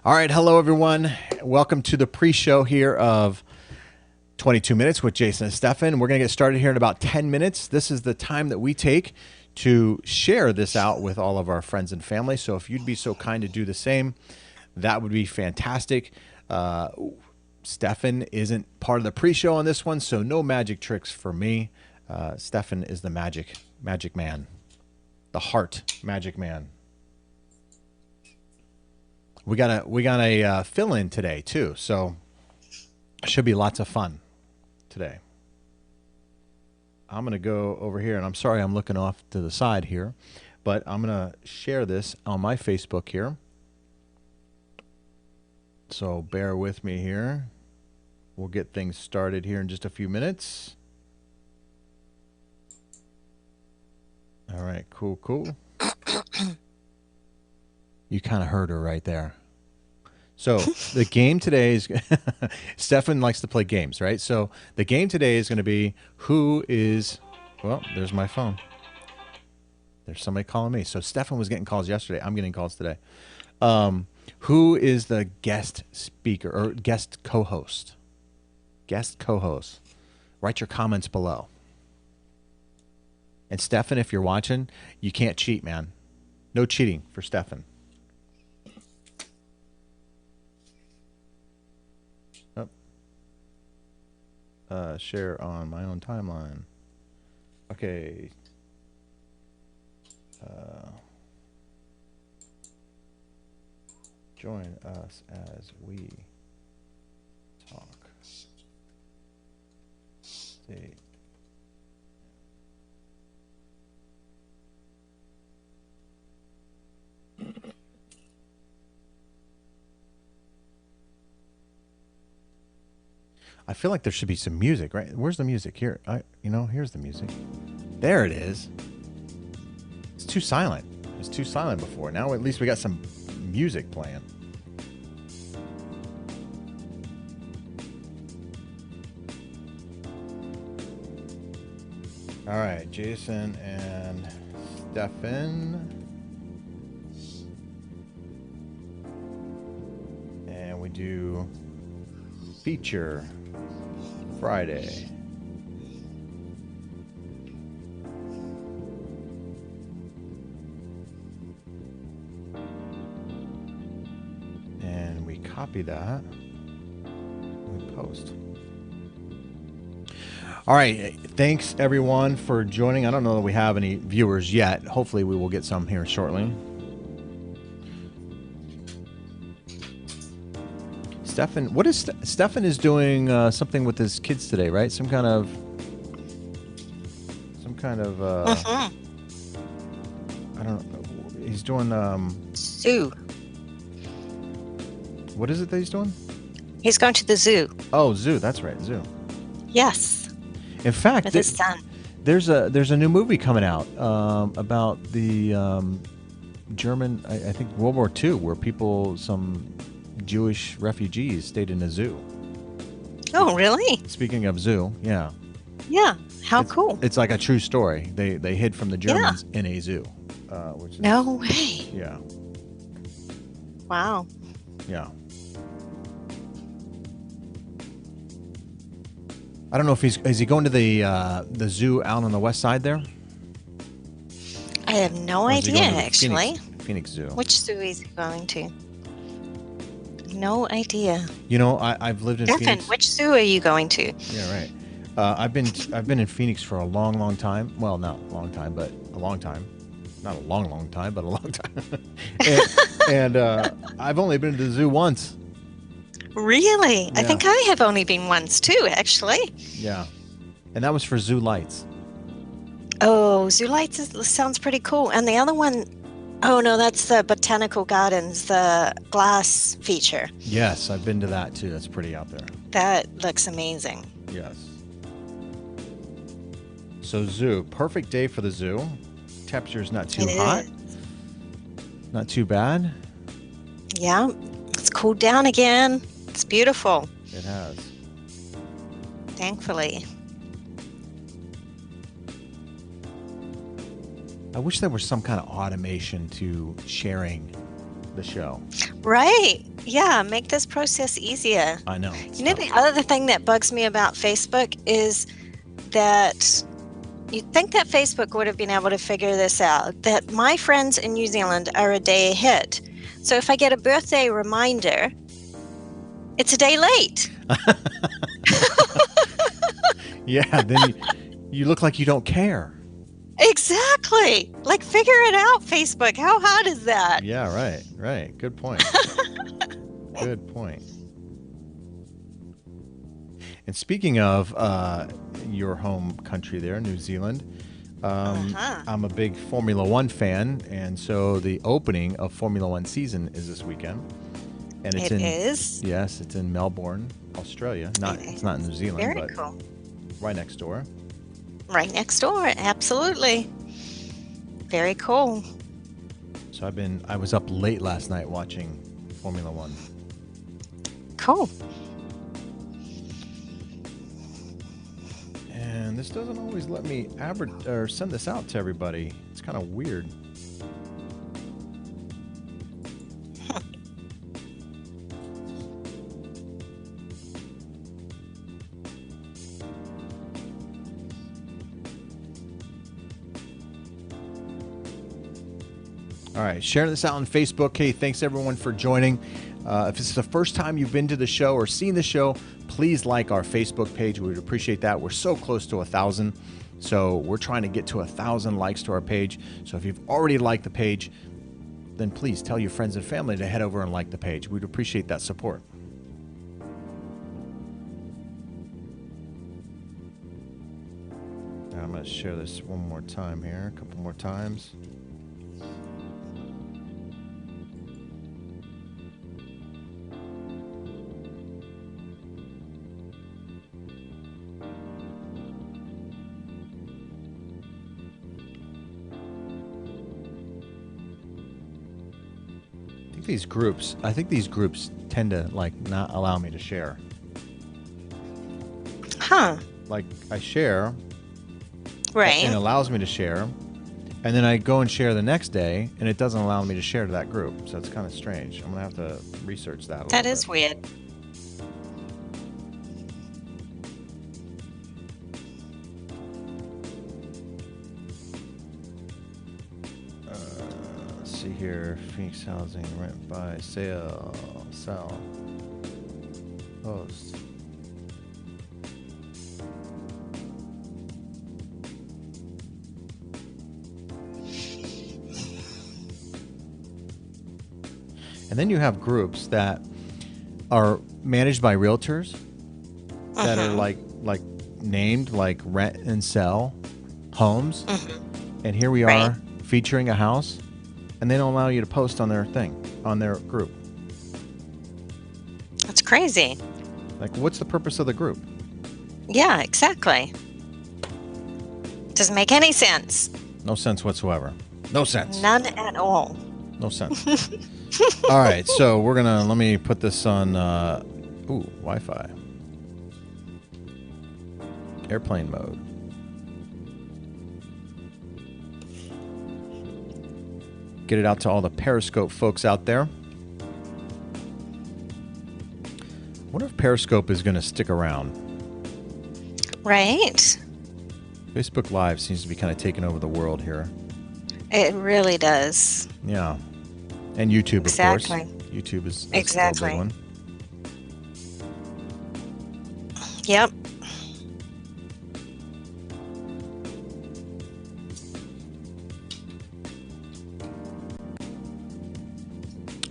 All right, hello everyone. Welcome to the pre-show here of 22 Minutes with Jayson and Stefan. We're going to get started here in about 10 minutes. This is the time that we take to share this out with all of our friends and family. So if you'd be so kind to do the same, that would be fantastic. Stefan isn't part of the pre-show on this one, so no magic tricks for me. Stefan is the magic man, the heart magic man. We got a fill-in today too, so it should be lots of fun today. I'm gonna go over here, and I'm sorry I'm looking off to the side here, but I'm gonna share this on my Facebook here. So bear with me here. We'll get things started here in just a few minutes. All right, cool. You kind of heard her right there. So the game today is Stefan likes to play games, right? So the game today is going to be well, there's my phone. There's somebody calling me. So Stefan was getting calls yesterday. I'm getting calls today. Who is the guest speaker or guest co-host? Guest co-host. Write your comments below. And Stefan, if you're watching, you can't cheat, man. No cheating for Stefan. Share on my own timeline. Okay. Join us as we talk. Stay. I feel like there should be some music, right? Where's the music? Here, here's the music. There it is. It's too silent. It was too silent before. Now at least we got some music playing. All right, Jayson and Stefan. And we do feature Friday. And we copy that. We post. All right. Thanks everyone for joining. I don't know that we have any viewers yet. Hopefully we will get some here shortly. Stefan is doing something with his kids today, right? Some kind of I don't know. He's doing zoo. What is it that he's doing? He's going to the zoo. Oh, zoo. That's right, zoo. Yes. In fact, with his son. There's a new movie coming out about the German, I think World War II, where some Jewish refugees stayed in a zoo. Oh, really? Speaking of zoo, yeah. Yeah. How cool. It's like a true story. They hid from the Germans in a zoo. Which is, no way. Yeah. Wow. Yeah. I don't know if is he going to the zoo out on the west side there? I have no idea, actually. Phoenix Zoo. Which zoo is he going to? No idea. You know, I've lived in Phoenix. Which zoo are you going to? Yeah, right. I've been in Phoenix for a long time. Well, not a long time, but a long time. Not a long time, but a long time. and I've only been to the zoo once. Really? Yeah. I think I have only been once too, actually. Yeah. And that was for Zoo Lights. Oh, Zoo Lights sounds pretty cool. And the other one, oh no, that's the Botanical Gardens, the glass feature. Yes, I've been to that too. That's pretty out there. That looks amazing. Yes. So zoo, perfect day for the zoo. Temperature's not too hot. Not too bad. Yeah, it's cooled down again. It's beautiful. It has. Thankfully. I wish there was some kind of automation to sharing the show. Right. Yeah, make this process easier. I know. You know, the other thing that bugs me about Facebook is that you'd think that Facebook would have been able to figure this out, that my friends in New Zealand are a day ahead. So if I get a birthday reminder, it's a day late. Yeah, then you look like you don't care. Exactly. Like, figure it out, Facebook. How hard is that? Yeah, right. Good point. Good point. And speaking of your home country there, New Zealand, I'm a big Formula One fan, and so the opening of Formula One season is this weekend. And It is? Yes, it's in Melbourne, Australia. It's not in New Zealand, Very but cool. right next door. Right next door. Absolutely. Very cool. So I was up late last night watching Formula One. Cool. And this doesn't always let me send this out to everybody. It's kind of weird. All right, sharing this out on Facebook. Hey, thanks everyone for joining. If this is the first time you've been to the show or seen the show, please like our Facebook page. We would appreciate that. We're so close to 1,000. So we're trying to get to 1,000 likes to our page. So if you've already liked the page, then please tell your friends and family to head over and like the page. We'd appreciate that support. Now I'm going to share this one more time here, a couple more times. I think these groups tend to not allow me to share. Huh. Like I share, Right. and it allows me to share, and then I go and share the next day, and it doesn't allow me to share to that group. So it's kind of strange. I'm gonna have to research that. That is weird. See here, Phoenix housing, rent, buy, sell, post. And then you have groups that are managed by realtors that are like named like rent and sell homes. And here we are featuring a house, and they don't allow you to post on their thing, on their group. That's crazy. Like, what's the purpose of the group? Yeah, exactly. Doesn't make any sense. No sense whatsoever. No sense. None at all. No sense. All right, so let me put this on, Wi-Fi. Airplane mode. Get it out to all the Periscope folks out there. I wonder if Periscope is going to stick around. Right. Facebook Live seems to be kind of taking over the world here. It really does. Yeah. And YouTube, Exactly. of course. YouTube is Exactly. still a big one. Yep.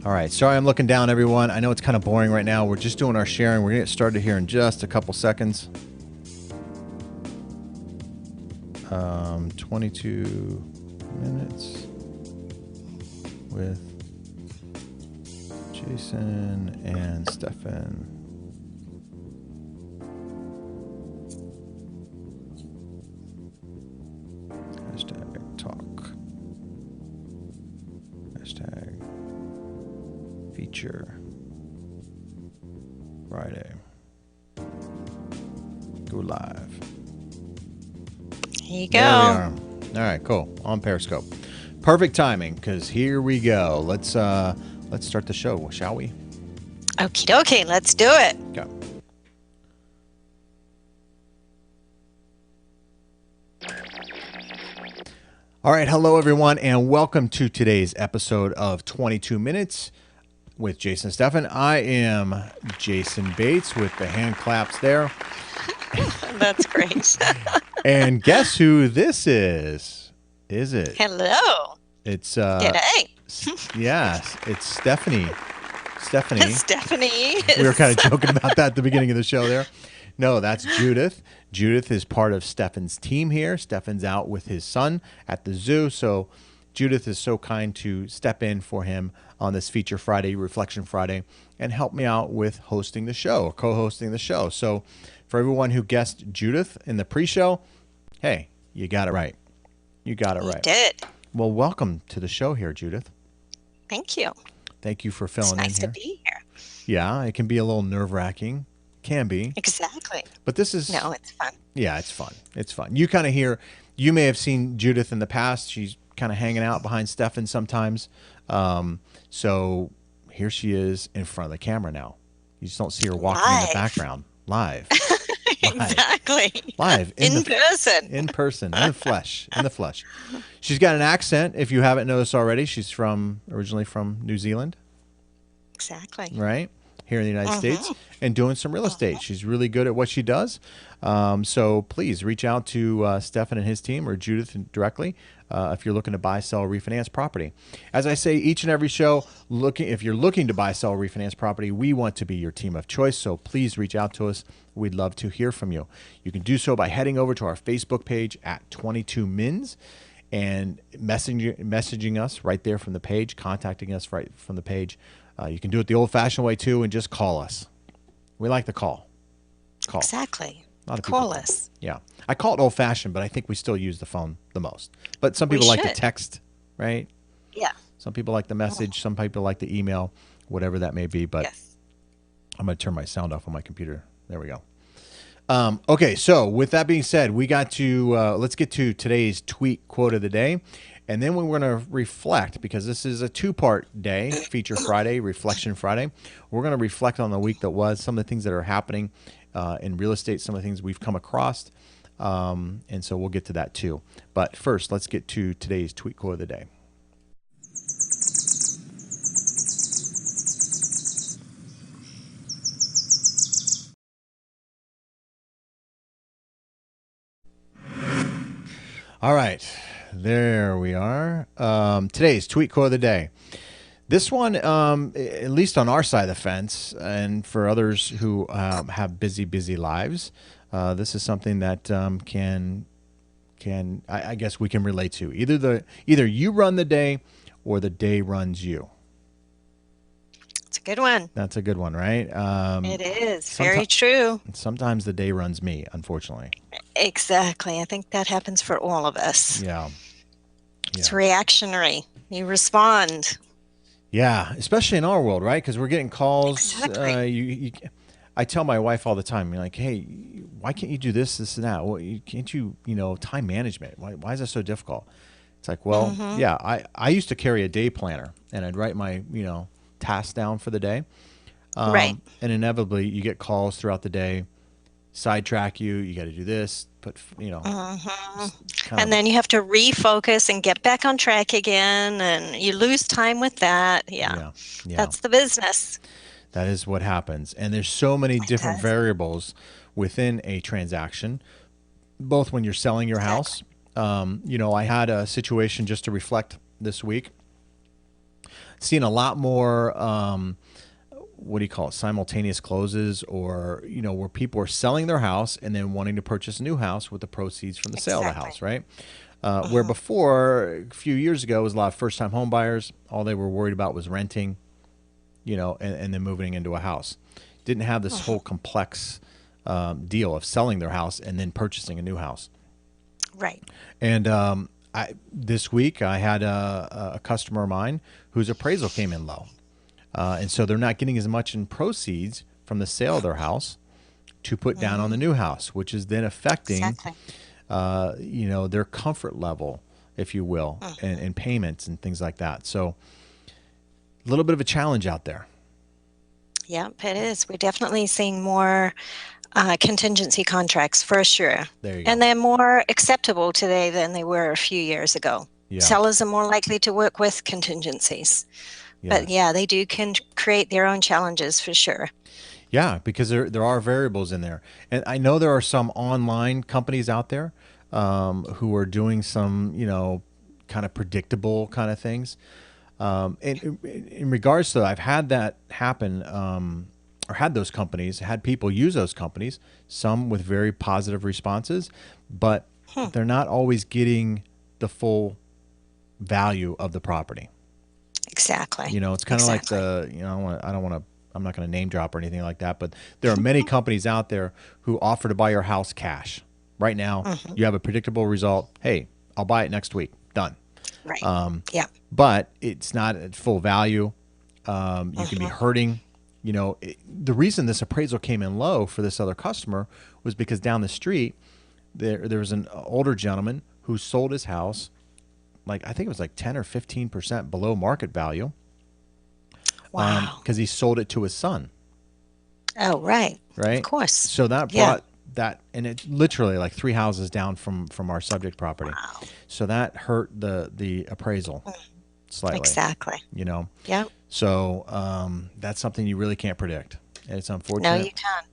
All right. Sorry I'm looking down, everyone. I know it's kind of boring right now. We're just doing our sharing. We're going to get started here in just a couple seconds. 22 minutes with Jayson and Stefan. Hashtag talk. Hashtag feature Friday. Go live. Here you go. There we are. All right, cool. On Periscope. Perfect timing, because here we go. Let's let's start the show, shall we? Okie dokie, let's do it. Go. All right, hello everyone, and welcome to today's episode of 22 Minutes with Jayson Stefan. I am Jayson Bates with the hand claps there. That's great. And guess who this is? Is it? Hello. It's G'day. Yes, it's Stephanie. Stephanie. Stephanie. We were kind of joking about that at the beginning of the show there. No, that's Judith. Judith is part of Stefan's team here. Stefan's out with his son at the zoo. So Judith is so kind to step in for him on this Feature Friday, Reflection Friday, and help me out with hosting the show, or co-hosting the show. So for everyone who guessed Judith in the pre-show, hey, you got it right. You got it right. You did. Well, welcome to the show here, Judith. Thank you. Thank you for filling It's nice in to here. be here. Yeah, it can be a little nerve-wracking. Can be. Exactly. But this is... No, it's fun. Yeah, it's fun. It's fun. You kind of you may have seen Judith in the past. She's kind of hanging out behind Stefan sometimes. So here she is in front of the camera now. You just don't see her walking in the background. Live. Exactly. Live. In person. In person. In the flesh. In the flesh. She's got an accent, if you haven't noticed already. She's originally from New Zealand. Exactly. Right? Here in the United States, and doing some real estate. She's really good at what she does. So please reach out to Stefan and his team, or Judith directly, if you're looking to buy, sell, refinance property. As I say each and every show, if you're looking to buy, sell, refinance property, we want to be your team of choice. So please reach out to us. We'd love to hear from you. You can do so by heading over to our Facebook page at 22 Mins and messaging us right there from the page, contacting us right from the page. You can do it the old-fashioned way, too, and just call us. We like the call. Call. Exactly. A lot of Call people us. Yeah. I call it old-fashioned, but I think we still use the phone the most. But some people like to text, right? Yeah. Some people like the message. Some people like the email, whatever that may be. But yes. I'm going to turn my sound off on my computer. There we go. Okay, so with that being said, we got to let's get to today's tweet quote of the day. And then we're going to reflect, because this is a two-part day, Feature Friday, Reflection Friday. We're going to reflect on the week that was, some of the things that are happening in real estate, some of the things we've come across. And so we'll get to that too. But first, let's get to today's tweet quote of the day. All right. There we are. Today's tweet quote of the day. This one, at least on our side of the fence, and for others who have busy lives, this is something that I guess we can relate to. Either you run the day, or the day runs you. It's a good one. That's a good one, right? It is. Very true. Sometimes the day runs me, unfortunately. Exactly. I think that happens for all of us. Yeah. It's reactionary. You respond. Yeah, especially in our world, right? Because we're getting calls. Exactly. I tell my wife all the time, you're like, hey, why can't you do this, and that? Well, can't you, time management? Why is that so difficult? It's like, well, yeah, I used to carry a day planner, and I'd write my, tasks down for the day. Right. And inevitably, you get calls throughout the day, sidetrack you. You got to do this, but and then you have to refocus and get back on track again, and you lose time with that. Yeah. That's the business. That is what happens. And there's so many different variables within a transaction, both when you're selling your house. I had a situation, just to reflect this week, seeing a lot more what do you call it, simultaneous closes, or where people are selling their house and then wanting to purchase a new house with the proceeds from the sale of the house, right? Where before, a few years ago, it was a lot of first-time home buyers. All they were worried about was renting, and then moving into a house. Didn't have this whole complex deal of selling their house and then purchasing a new house. Right. And this week I had a customer of mine whose appraisal came in low. And so they're not getting as much in proceeds from the sale of their house to put down on the new house, which is then affecting, their comfort level, if you will, and payments and things like that. So a little bit of a challenge out there. Yep, it is. We're definitely seeing more contingency contracts for sure. There you go. And they're more acceptable today than they were a few years ago. Yeah. Sellers are more likely to work with contingencies. But Yes. yeah, they do can create their own challenges for sure. Yeah, because there are variables in there, and I know there are some online companies out there who are doing some, kind of predictable kind of things. In regards to, I've had that happen, or had those companies, had people use those companies, some with very positive responses, but Hmm, they're not always getting the full value of the property. exactly. It's kind of like Exactly. the, I don't want to, I'm not going to name drop or anything like that, but there are many companies out there who offer to buy your house cash. Right now, Hmm. you have a predictable result. Hey, I'll buy it next week. Done. Right. Yeah. But it's not at full value. You can be Hmm. hurting. The reason this appraisal came in low for this other customer was because down the street, there was an older gentleman who sold his house, like I think it was like 10 or 15% below market value, Wow. because he sold it to his son. Oh, right. Of Right. course. So that Yeah. brought that, and it literally like three houses down from our subject property. Wow. So that hurt the appraisal Mm, slightly. exactly. You know, Yeah. so that's something you really can't predict. And it's No, unfortunate, you can't.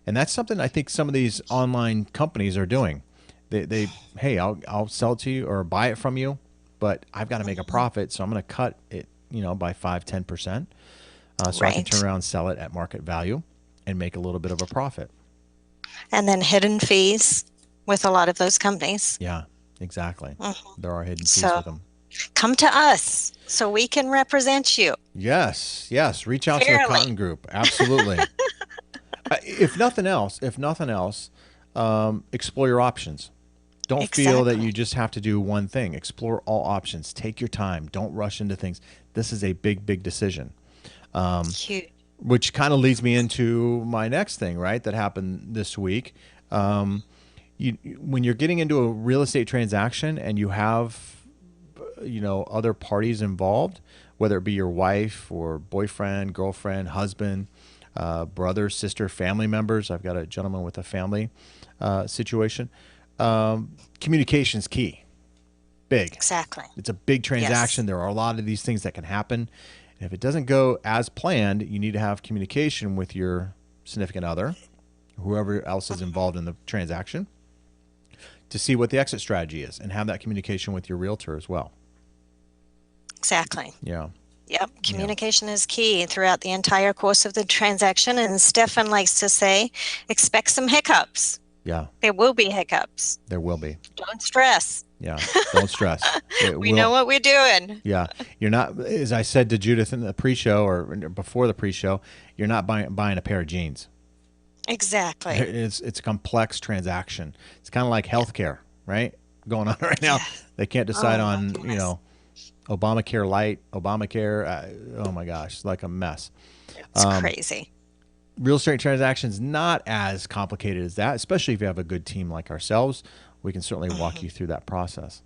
and that's something I think some of these online companies are doing. They hey, I'll sell it to you or buy it from you, but I've got to make a Mhm. profit, so I'm going to cut it, by 5-10%, so I can turn Right. around and sell it at market value and make a little bit of a profit. And then hidden fees with a lot of those companies. Yeah, exactly. Mhm. There are hidden fees So with them. come to us so we can represent you Yes, yes. Reach out to the fairly. Cotton Group. Absolutely. If nothing else, explore your options. Don't feel that Exactly. you just have to do one thing. Explore all options. Take your time. Don't rush into things. This is a big, big decision. Huge. Which kind of leads me into my next thing, right? That happened this week. Um, when you're getting into a real estate transaction and you have, other parties involved, whether it be your wife or boyfriend, girlfriend, husband, brother, sister, family members. I've got a gentleman with a family situation. Communication is key. Big. Exactly. It's a big Yes. transaction. There are a lot of these things that can happen. And if it doesn't go as planned, you need to have communication with your significant other, whoever else is Mhm. involved in the transaction, to see what the exit strategy is and have that communication with your realtor as well. Exactly. Yeah. Yep. Yeah. Communication is key throughout the entire course of the transaction. And Stefan likes to say, expect some hiccups. Yeah. There will be hiccups. There will be. Don't stress. Yeah. Don't stress. It We know will. what we're doing. Yeah. You're not, as I said to Judith in the pre show or before the pre show, you're not buying a pair of jeans. Exactly. It's a complex transaction. It's kind of like healthcare, right? Going on right now. Yes. They can't decide Oh my on, goodness. Obamacare light, Obamacare. Oh my gosh, it's like a mess. It's crazy. Real estate transactions not as complicated as that, especially if you have a good team like ourselves. We can certainly walk Hmm. you through that process.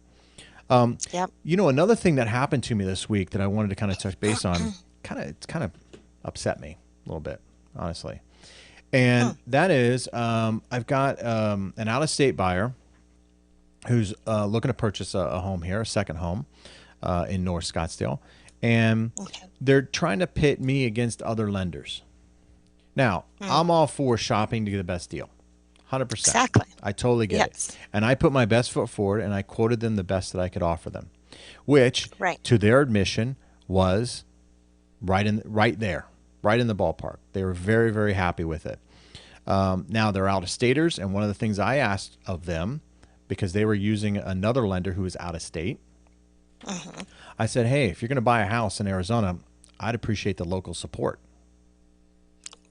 Yep. Another thing that happened to me this week that I wanted to kind of touch base on, it's kind of upset me a little bit, honestly. Hmm. And that is, I've got an out-of-state buyer who's looking to purchase a home here, a second home in North Scottsdale, and Okay. they're trying to pit me against other lenders. Now, Hmm. I'm all for shopping to get the best deal, 100%. Exactly. I totally get it. Yes. And I put my best foot forward and I quoted them the best that I could offer them, which, Right. to their admission, was right there, right in the ballpark. They were very, very happy with it. Now they're out of staters, and one of the things I asked of them, because they were using another lender who was out of state, Hmm. I said, "Hey, if you're going to buy a house in Arizona, I'd appreciate the local support,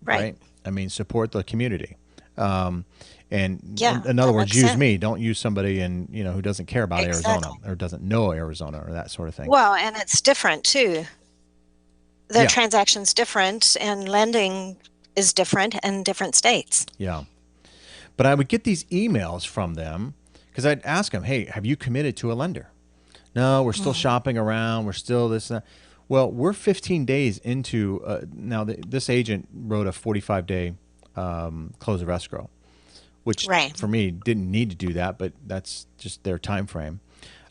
Right. right? I mean, support the community." Um, and Yeah. in other That words, makes use sense. me. Don't use somebody who doesn't care about Arizona Exactly. or doesn't know Arizona or that sort of thing. Well, and it's different too. The Yeah, transaction's different, and lending is different in different states. yeah. But I would get these emails from them because I'd ask them, "Hey, have you committed to a lender?" No, we're still Mhm. shopping around. We're still this and that. Well, we're 15 days into now. This agent wrote a 45-day close of escrow, which Right. for me didn't need to do that, but that's just their time frame.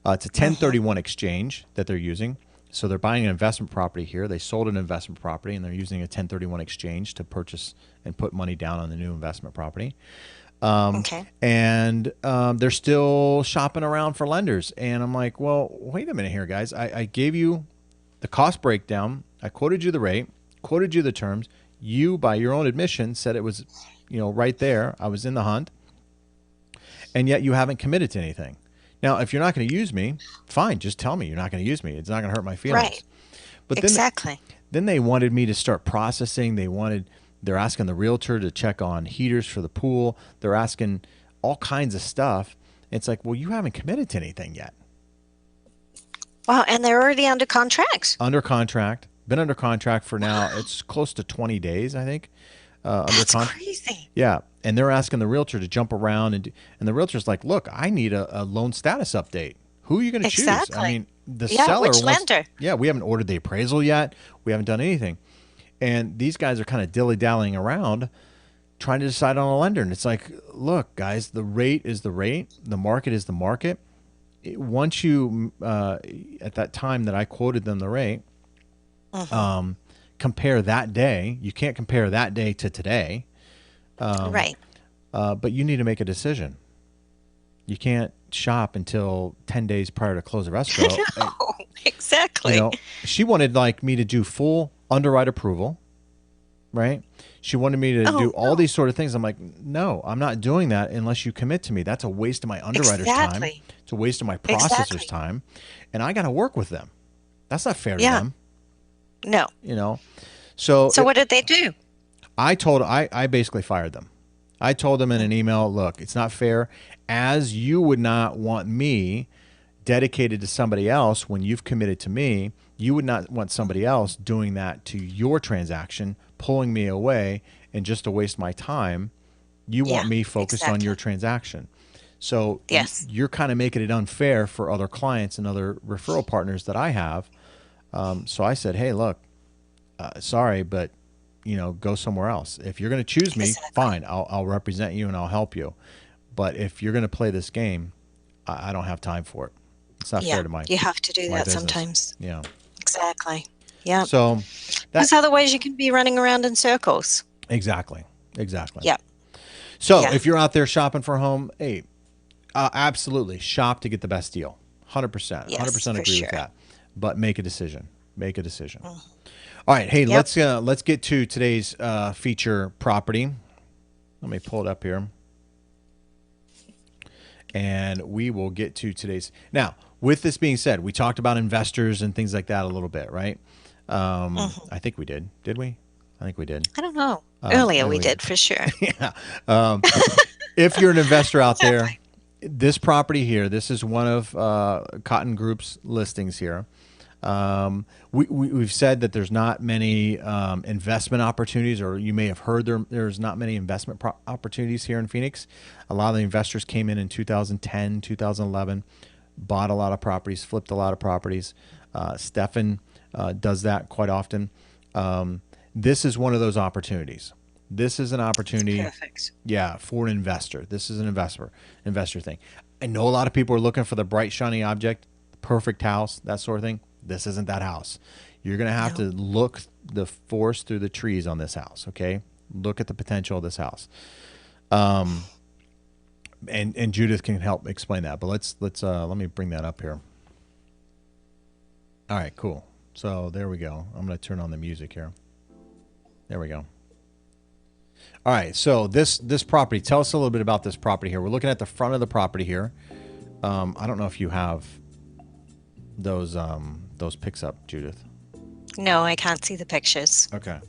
It's a Mm-hmm. 1031 exchange that they're using. So they're buying an investment property here. They sold an investment property and they're using a 1031 exchange to purchase and put money down on the new investment property. Okay. And they're still shopping around for lenders. And I'm like, well, wait a minute here, guys. I gave you the cost breakdown. I quoted you the rate, quoted you the terms. You, by your own admission, said it was, right there. I was in the hunt, and yet you haven't committed to anything. Now, if you're not going to use me, fine. Just tell me you're not going to use me. It's not going to hurt my Right. feelings. But Exactly. then they wanted me to start processing. They're asking the realtor to check on heaters for the pool. They're asking all kinds of stuff. It's like, well, you haven't committed to anything yet. Wow. And they're already under contracts. Under contract, been under contract for now. It's close to 20 days, I think. Under That's contract. crazy. Yeah, and they're asking the realtor to jump around, and the realtor's like, "Look, I need a loan status update. Who are you going to choose?" I Exactly. mean, the Yeah. seller Which wants. lender? Yeah, we haven't ordered the appraisal yet. We haven't done anything, and these guys are kind of dilly dallying around, trying to decide on a lender. And it's like, look, guys, the rate is the rate. The market is the market. Once you, at that time that I quoted them the rate, Mm-hmm. compare that day. You can't compare that day to today, Right. but you need to make a decision. You can't shop until 10 days prior to close of escrow. No, You exactly. know, she wanted like me to do full underwrite approval, right? She wanted me to do Oh, all these sort of things. I'm like, no, I'm not doing that unless you commit to me. That's a waste of my underwriter's time. exactly. It's a waste of my processor's Exactly. time. And I got to work with them. That's not fair to Yeah. them, No. you know? So So what did they do? I basically fired them. I told them in an email, look, it's not fair. As you would not want me dedicated to somebody else when you've committed to me, you would not want somebody else doing that to your transaction, pulling me away and just to waste my time. You want Yeah. me focused on your Exactly. transaction. So Yes. you're kind of making it unfair for other clients and other referral partners that I have. So I said, hey, look, sorry, but go somewhere else. If you're going to choose me, Exactly. fine. I'll represent you and I'll help you. But if you're going to play this game, I don't have time for it. It's not fair Yeah. to You have to do my that business. sometimes. Yeah. Exactly. Yeah. So that Because otherwise you can be running around in circles. exactly, exactly. Yeah. So Yeah. if you're out there shopping for a home, hey, absolutely shop to get the best deal. 100%, Yes, 100% for agree with sure. that. But make a decision. Make a decision. Mm. All right, hey, Yep. let's get to today's feature property. Let me pull it up here, and we will get to today's. Now, with this being said, we talked about investors and things like that a little bit, right? Hmm. I think we did. Did we? I think we did. I don't know. Earlier Maybe we we did. did for sure. Yeah. If you're an investor out there, Exactly. this property here, this is one of Cotton Group's listings here. We've said that there's not many investment opportunities, or you may have heard there's not many investment opportunities here in Phoenix. A lot of the investors came in 2010, 2011, bought a lot of properties, flipped a lot of properties. Stefan does that quite often. This is one of those opportunities. This is an opportunity, Perfect. yeah, for an investor. This is an investor thing. I know a lot of people are looking for the bright, shiny object, the perfect house, that sort of thing. This isn't that house. You're going to have to No. look the forest through the trees on this house, okay? Look at the potential of this house. And Judith can help explain that. But let me bring that up here. All right, cool. So there we go. I'm going to turn on the music here. There we go. All right, so this property. Tell us a little bit about this property here. We're looking at the front of the property here. I don't know if you have those pics up, Judith. No, I can't see the pictures. Okay.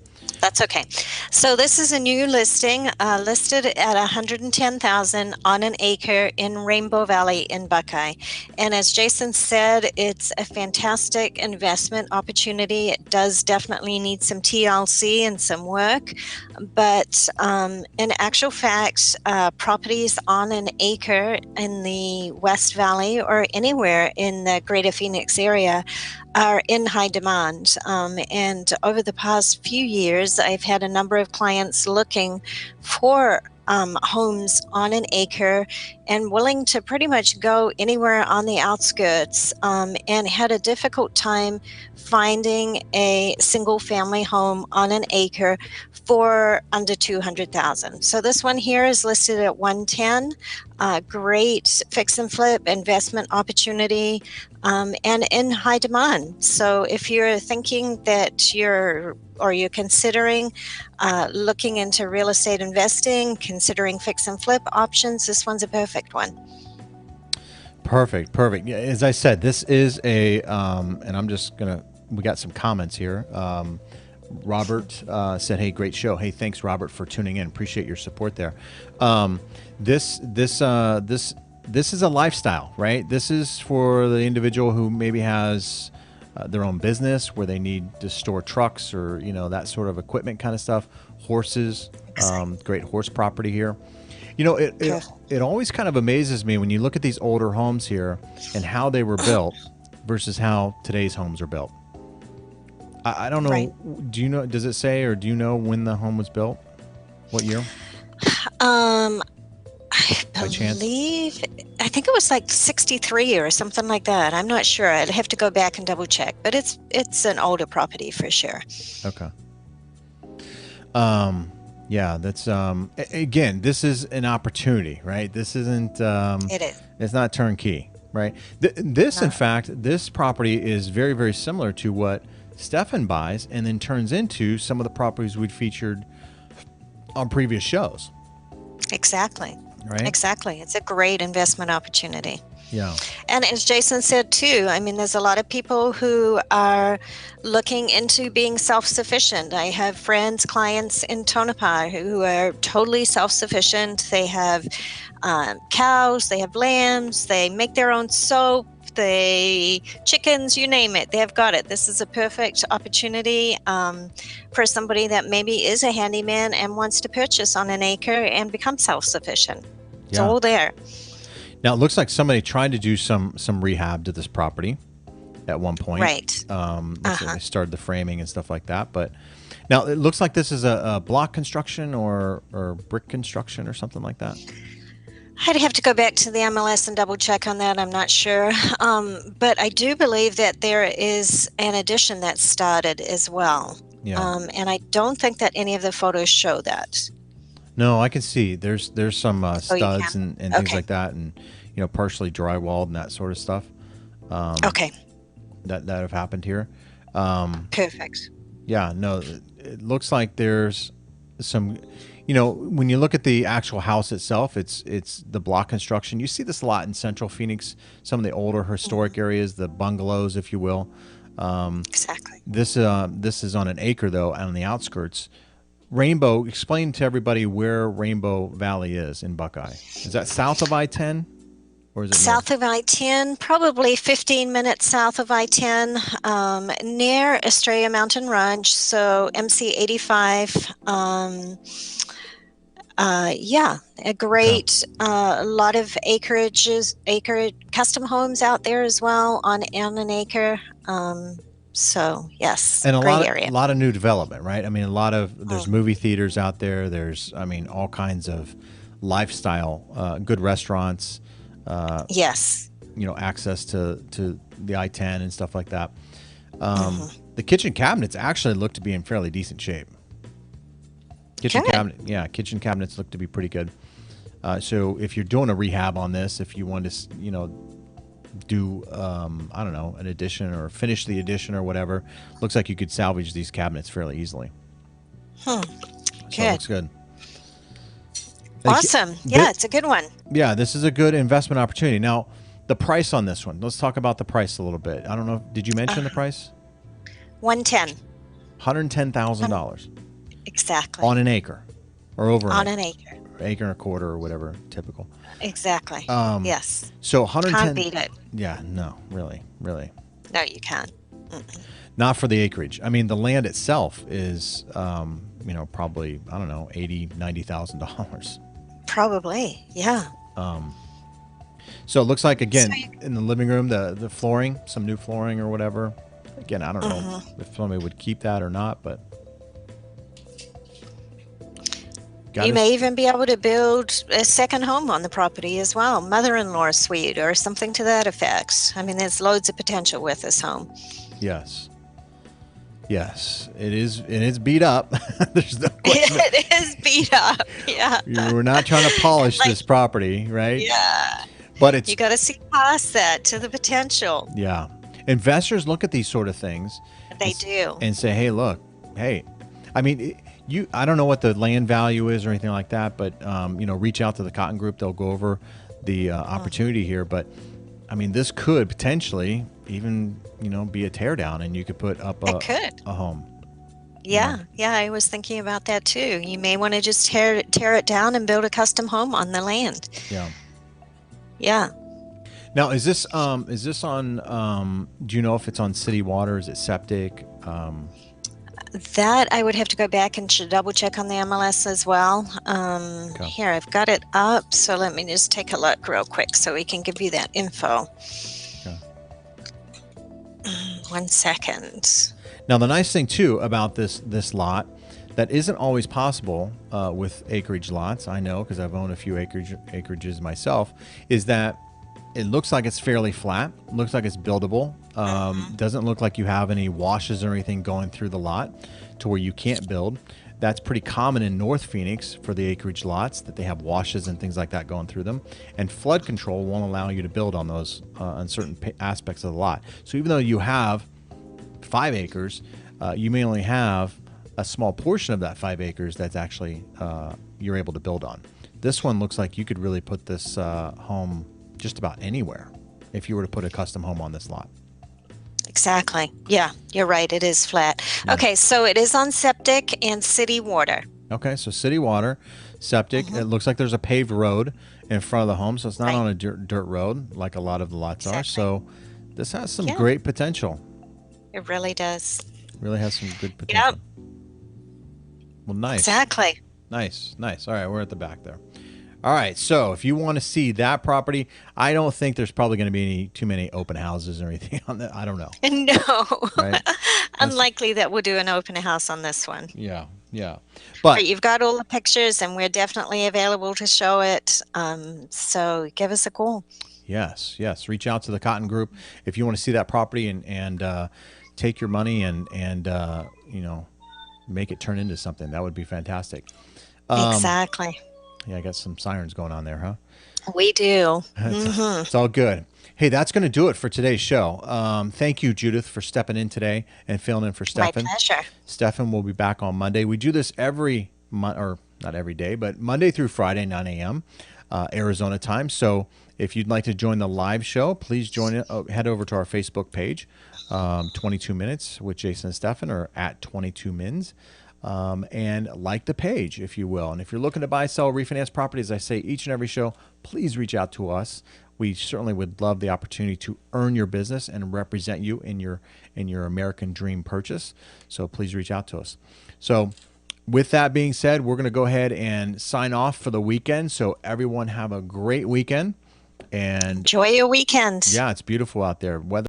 That's okay. So this is a new listing, listed at 110,000 on an acre in Rainbow Valley in Buckeye. And as Jayson said, it's a fantastic investment opportunity. It does definitely need some TLC and some work, but in actual fact, properties on an acre in the West Valley or anywhere in the Greater Phoenix area are in high demand. And over the past few years, I've had a number of clients looking for homes on an acre and willing to pretty much go anywhere on the outskirts, and had a difficult time finding a single family home on an acre for under 200,000. So this one here is listed at 110. Great fix and flip investment opportunity, and in high demand. So if you're thinking that you're considering looking into real estate investing, considering fix and flip options, this one's a perfect one. Perfect, perfect. Yeah, as I said, this is a, and I'm just gonna. We got some comments here. Robert said, "Hey, great show. Hey, thanks, Robert, for tuning in. Appreciate your support there." This is a lifestyle, right? This is for the individual who maybe has their own business where they need to store trucks or that sort of equipment kind of stuff. Horses, great horse property here. It always kind of amazes me when you look at these older homes here and how they were built versus how today's homes are built. I don't know. Right. Do you know? Does it say, or do you know when the home was built? What year? I believe, I think it was like 63 or something like that. I'm not sure. I'd have to go back and double check, but it's an older property for sure. Okay. Yeah, that's again, this is an opportunity, right? This isn't it is. It's not turnkey, right? In fact, this property is very, very similar to what Stefan buys and then turns into some of the properties we'd featured on previous shows. Exactly. Right? Exactly. It's a great investment opportunity. Yeah. And as Jayson said too, I mean, there's a lot of people who are looking into being self-sufficient. I have friends, clients in Tonopah who are totally self-sufficient. They have cows, they have lambs, they make their own soap, they chickens, you name it, they have got it. This is a perfect opportunity for somebody that maybe is a handyman and wants to purchase on an acre and become self-sufficient. It's all there. Now it looks like somebody tried to do some rehab to this property at one point. Right. Like they started the framing and stuff like that. But now it looks like this is a block construction or brick construction or something like that. I'd have to go back to the MLS and double check on that. I'm not sure. But I do believe that there is an addition that started as well. Yeah. And I don't think that any of the photos show that. No, I can see there's some studs and things like that, and partially drywalled and that sort of stuff. Okay. That have happened here. Perfect. Yeah, no, it looks like there's some. When you look at the actual house itself, it's the block construction. You see this a lot in Central Phoenix, some of the older historic areas, the bungalows, if you will. Exactly. This is on an acre though, on the outskirts. Rainbow, explain to everybody where Rainbow Valley is in Buckeye. Is that south of I-10? Or is it south north? of I-10, probably 15 minutes south of I-10, near Estrella Mountain Ranch, so MC85. Yeah, a great lot of acre custom homes out there as well on an acre. So yes, and area. A lot of new development, right? I mean, there's movie theaters out there. There's, all kinds of lifestyle, good restaurants. Yes. Access to the I-10 and stuff like that. The kitchen cabinets actually look to be in fairly decent shape. Kitchen cabinets look to be pretty good. So if you're doing a rehab on this, if you want to, do I don't know, an addition or finish the addition or whatever, looks like you could salvage these cabinets fairly easily. So it looks good. Awesome. Yeah, it's a good one. Yeah, this is a good investment opportunity. Now, the price on this one. Let's talk about the price a little bit. I don't know. Did you mention the price? 110. $110,000. Exactly. on an acre or over an On acre, an acre. acre and a quarter or whatever typical. Exactly. Um, Yes. so Can't 110. beat it. Yeah, no, really, No, you can't. Mm-mm. not for the acreage. I mean, the land itself is, probably I don't know, $80,000, $90,000. Probably. Yeah. So it looks like So again you, in the living room, the flooring, some new flooring or whatever. Again, I don't know mhm. if somebody would keep that or not, but got You to may even be able to build a second home on the property as well, mother-in-law suite or something to that effect. I mean, there's loads of potential with this home. yes, yes, it is, and it's beat up. There's no question. It is beat up. Yeah. We're not trying to polish Like, this property, right? yeah. But You it's got to see past that to the potential. yeah. Investors look at these sort of things and, They do. and say, "Hey, look, hey, I mean, I don't know what the land value is or anything like that, but reach out to the Cotton Group. They'll go over the opportunity here. But I mean, this could potentially even be a teardown, and you could put up It could. a home. Yeah. Yeah. I was thinking about that too. You may want to just tear it down and build a custom home on the land. Yeah. Yeah. Now, is this on? Do you know if it's on city water? Is it septic? That I would have to go back and double check on the MLS as well. Okay. Here, I've got it up, so let me just take a look real quick so we can give you that info. Okay. 1 second. Now, the nice thing too about this lot that isn't always possible with acreage lots, I know because I've owned a few acreages myself, is that it looks like it's fairly flat. Looks like it's buildable. Doesn't look like you have any washes or anything going through the lot to where you can't build. That's pretty common in North Phoenix for the acreage lots, that they have washes and things like that going through them. And flood control won't allow you to build on those on certain aspects of the lot. So even though you have 5 acres, you may only have a small portion of that 5 acres that's actually you're able to build on. This one looks like you could really put this home just about anywhere if you were to put a custom home on this lot. Exactly. Yeah, you're right. It is flat. Yeah. Okay, so it is on septic and city water. Okay, so city water, septic. It looks like there's a paved road in front of the home, so it's not Right. on a dirt road like a lot of the lots are. Exactly. So this has some Yeah. great potential. It really does. Really has some good potential. Well, nice. Exactly. Nice. All right, we're at the back there. All right, so if you want to see that property, I don't think there's probably going to be too many open houses or anything on that. I don't know. No. Right? Unlikely that we'll do an open house on this one. Yeah. But But you've got all the pictures, and we're definitely available to show it. So give us a call. yes, reach out to the Cotton Group if you want to see that property and take your money and make it turn into something. That would be fantastic. Exactly. Yeah, I got some sirens going on there, huh? We do. It's all good. Hey, that's going to do it for today's show. Thank you, Judith, for stepping in today and filling in for My Stefan. pleasure. Stefan will be back on Monday. We do this every month, or not every day, but Monday through Friday, 9 a.m. Arizona time. So if you'd like to join the live show, please join it. Head over to our Facebook page, 22 Minutes with Jayson and Stefan, or at 22 Mins. And like the page, if you will. And if you're looking to buy, sell, refinance property, as I say each and every show, please reach out to us. We certainly would love the opportunity to earn your business and represent you in your American dream purchase. So please reach out to us. So with that being said, we're going to go ahead and sign off for the weekend. So everyone have a great weekend. And Enjoy your weekend. yeah, it's beautiful out there. Weather